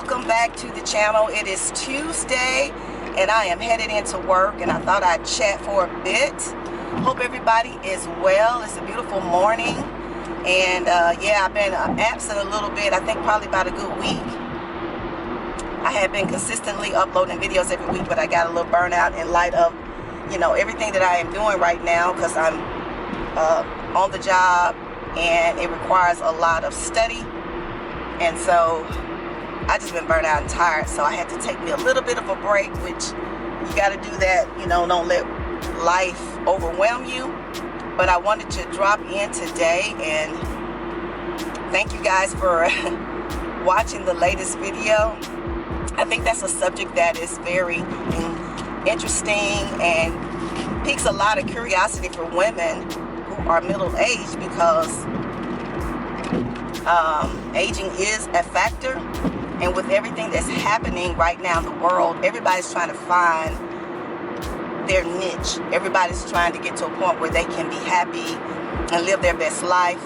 welcome back to the channel. It is Tuesday and I am headed into work, and I thought I'd chat for a bit. Hope everybody is well. It's a beautiful morning, and yeah, I've been absent a little bit. I think probably about a good week. I have been consistently uploading videos every week, but I got a little burnout in light of, you know, everything that I am doing right now, because I'm on the job and it requires a lot of study. And so I just been burnt out and tired, so I had to take me a little bit of a break, which you got to do that, you know, don't let life overwhelm you. But I wanted to drop in today and thank you guys for watching the latest video. I think that's a subject that is very interesting and piques a lot of curiosity for women who are middle-aged, because aging is a factor, and with everything that's happening right now in the world, everybody's trying to find their niche. Everybody's trying to get to a point where they can be happy and live their best life.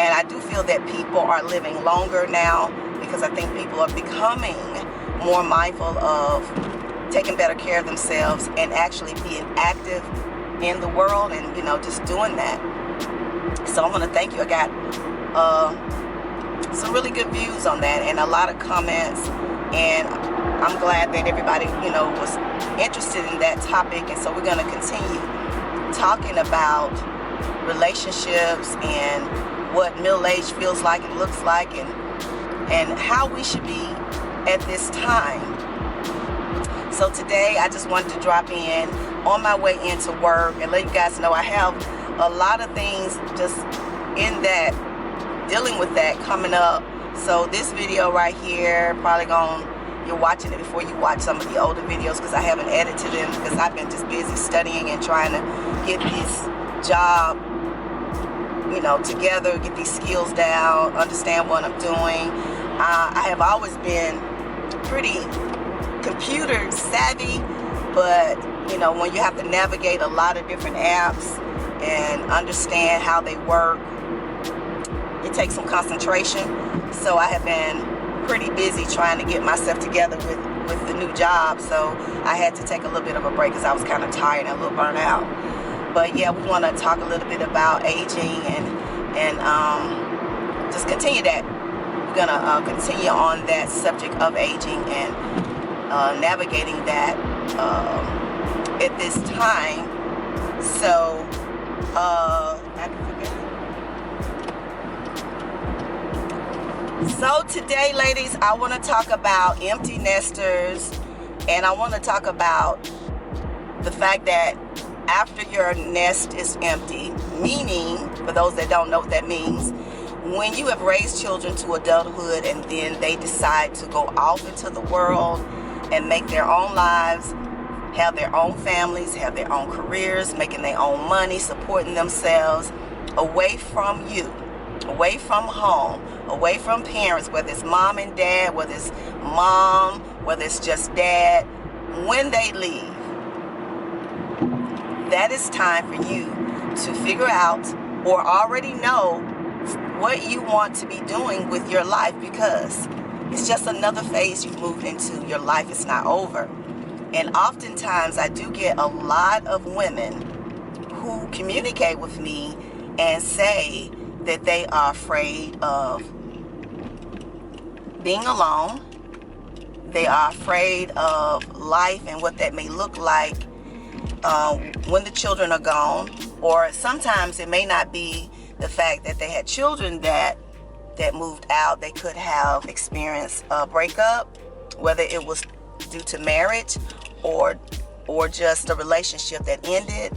And I do feel that people are living longer now, because I think people are becoming more mindful of taking better care of themselves and actually being active in the world, and, you know, just doing that. So I want to thank you. I got some really good views on that and a lot of comments, and I'm glad that everybody, you know, was interested in that topic. And so we're going to continue talking about relationships and what middle age feels like and looks like, and how we should be at this time. So today I just wanted to drop in on my way into work and let you guys know I have a lot of things just in that, dealing with that coming up. So this video right here, probably you're watching it before you watch some of the older videos, because I haven't edited them, because I've been just busy studying and trying to get this job, you know, together, get these skills down, understand what I'm doing. I have always been pretty computer savvy, but, you know, when you have to navigate a lot of different apps and understand how they work, it takes some concentration. So I have been pretty busy trying to get myself together with the new job. So I had to take a little bit of a break because I was kind of tired and a little burnt out. But yeah, we want to talk a little bit about aging and just continue that. We're going to continue on that subject of aging and navigating that at this time. So So today, ladies, I want to talk about empty nesters, and I want to talk about the fact that after your nest is empty, meaning, for those that don't know what that means, when you have raised children to adulthood and then they decide to go off into the world and make their own lives, have their own families, have their own careers, making their own money, supporting themselves, away from you, away from home, away from parents, whether it's mom and dad, whether it's mom, whether it's just dad. When they leave, that is time for you to figure out or already know what you want to be doing with your life, because it's just another phase you've moved into. Your life is not over. And oftentimes I do get a lot of women who communicate with me and say that they are afraid of being alone. They are afraid of life and what that may look like when the children are gone. Or sometimes it may not be the fact that they had children that moved out. They could have experienced a breakup, whether it was due to marriage or just a relationship that ended.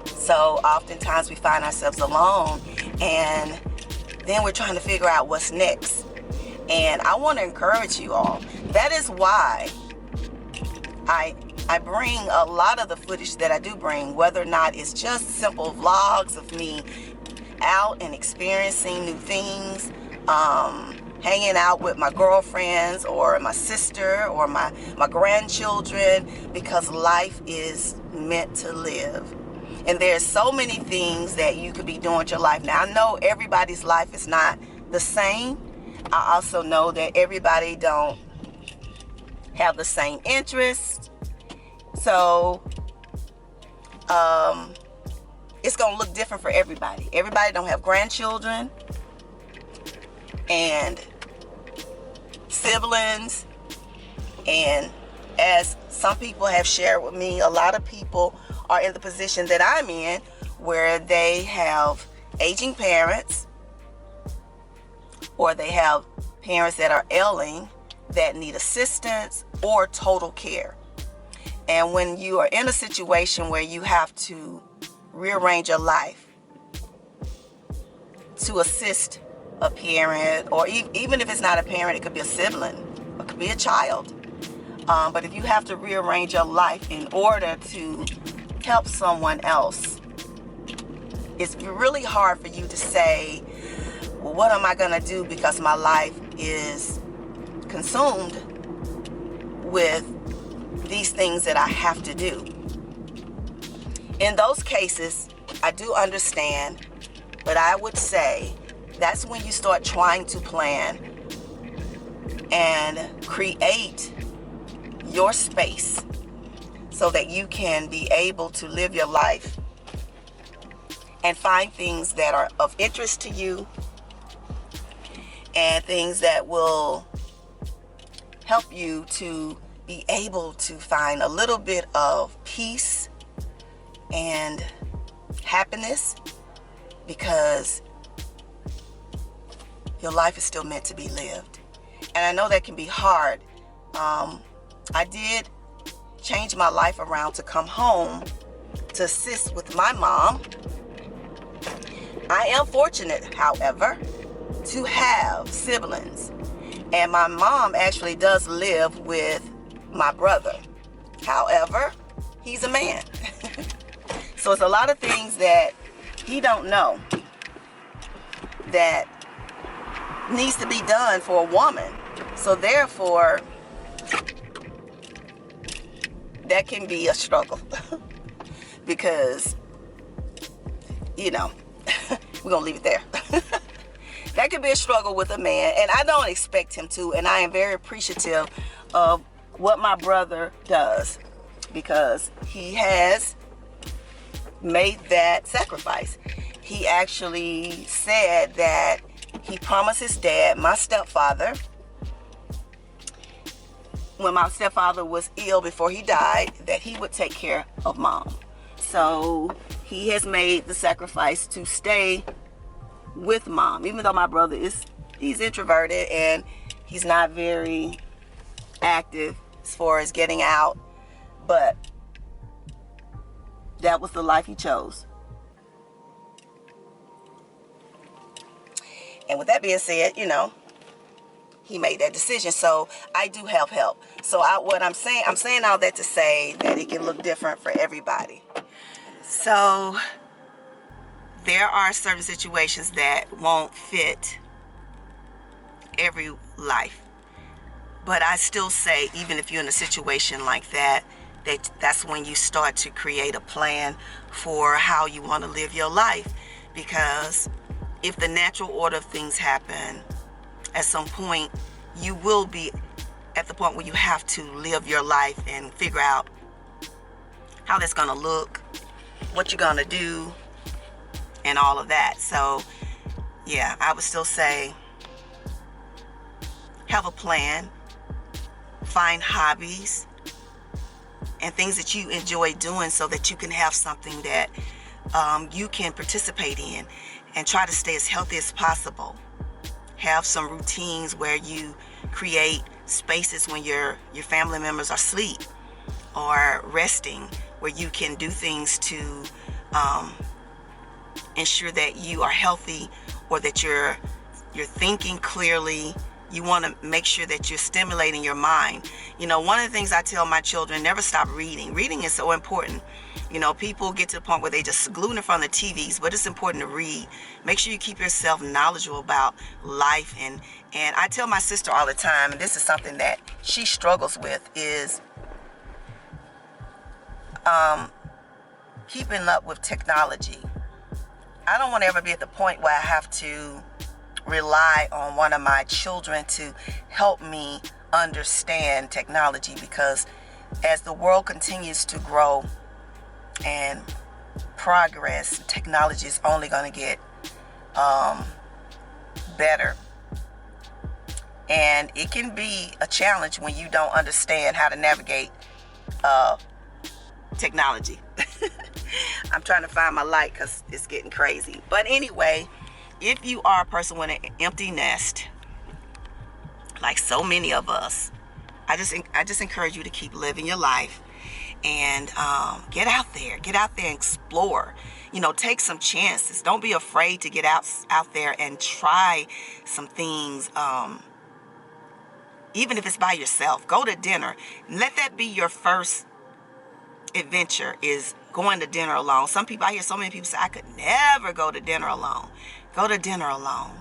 So oftentimes we find ourselves alone, and then we're trying to figure out what's next. And I want to encourage you all. That is why I bring a lot of the footage that I do bring, whether or not it's just simple vlogs of me out and experiencing new things, hanging out with my girlfriends or my sister or my grandchildren, because life is meant to live. And there's so many things that you could be doing with your life. Now, I know everybody's life is not the same. I also know that everybody don't have the same interests. So it's gonna look different for everybody. Everybody don't have grandchildren and siblings, and as some people have shared with me, a lot of people are in the position that I'm in, where they have aging parents, or they have parents that are ailing, that need assistance or total care. And when you are in a situation where you have to rearrange your life to assist a parent, or even if it's not a parent, it could be a sibling, it could be a child. But if you have to rearrange your life in order to help someone else, it's really hard for you to say, well, what am I going to do, because my life is consumed with these things that I have to do. In those cases, I do understand, but I would say that's when you start trying to plan and create your space so that you can be able to live your life and find things that are of interest to you and things that will help you to be able to find a little bit of peace and happiness, because your life is still meant to be lived. And I know that can be hard. I did change my life around to come home to assist with my mom. I am fortunate, however, to have siblings. And my mom actually does live with my brother. However, he's a man. So it's a lot of things that he don't know that needs to be done for a woman. So therefore, that can be a struggle. Because, we're going to leave it there. That could be a struggle with a man, and I don't expect him to, and I am very appreciative of what my brother does, because he has made that sacrifice. He actually said that he promised his dad, my stepfather, when my stepfather was ill before he died, that he would take care of mom. So he has made the sacrifice to stay with mom, even though my brother he's introverted and he's not very active as far as getting out, but that was the life he chose. And with that being said, he made that decision. So I do have help. So I'm saying all that to say that it can look different for everybody. So there are certain situations that won't fit every life. But I still say, even if you're in a situation like that, that's when you start to create a plan for how you want to live your life. Because if the natural order of things happen, at some point you will be at the point where you have to live your life and figure out how that's going to look, what you're going to do, and all of that. So yeah, I would still say have a plan, find hobbies and things that you enjoy doing so that you can have something that you can participate in, and try to stay as healthy as possible. Have some routines where you create spaces when your family members are asleep or resting, where you can do things to ensure that you are healthy, or that you're thinking clearly. You want to make sure that you're stimulating your mind. One of the things I tell my children, never stop reading. Reading is so important. People get to the point where they just glued in front of the TVs, but it's important to read. Make sure you keep yourself knowledgeable about life. And I tell my sister all the time, and this is something that she struggles with, is keeping up with technology. I don't want to ever be at the point where I have to rely on one of my children to help me understand technology, because as the world continues to grow and progress, technology is only going to get better. And it can be a challenge when you don't understand how to navigate technology. I'm trying to find my light because it's getting crazy. But anyway, if you are a person with an empty nest, like so many of us, I just encourage you to keep living your life and get out there and explore. Take some chances. Don't be afraid to get out there and try some things. Even if it's by yourself, go to dinner. Let that be your first adventure, is going to dinner alone. I hear so many people say, I could never go to dinner alone. Go to dinner alone.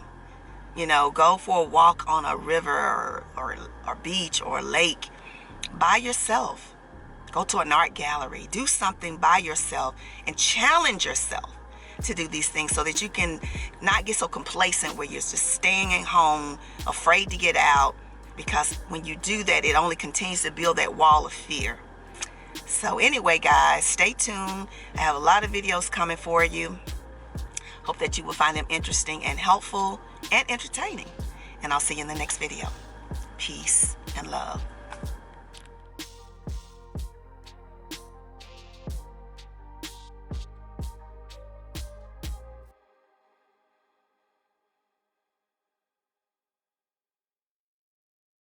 Go for a walk on a river or beach or lake by yourself. Go to an art gallery. Do something by yourself and challenge yourself to do these things, so that you can not get so complacent where you're just staying at home, afraid to get out, because when you do that, it only continues to build that wall of fear. So anyway, guys, stay tuned. I have a lot of videos coming for you. Hope that you will find them interesting and helpful and entertaining. And I'll see you in the next video. Peace and love.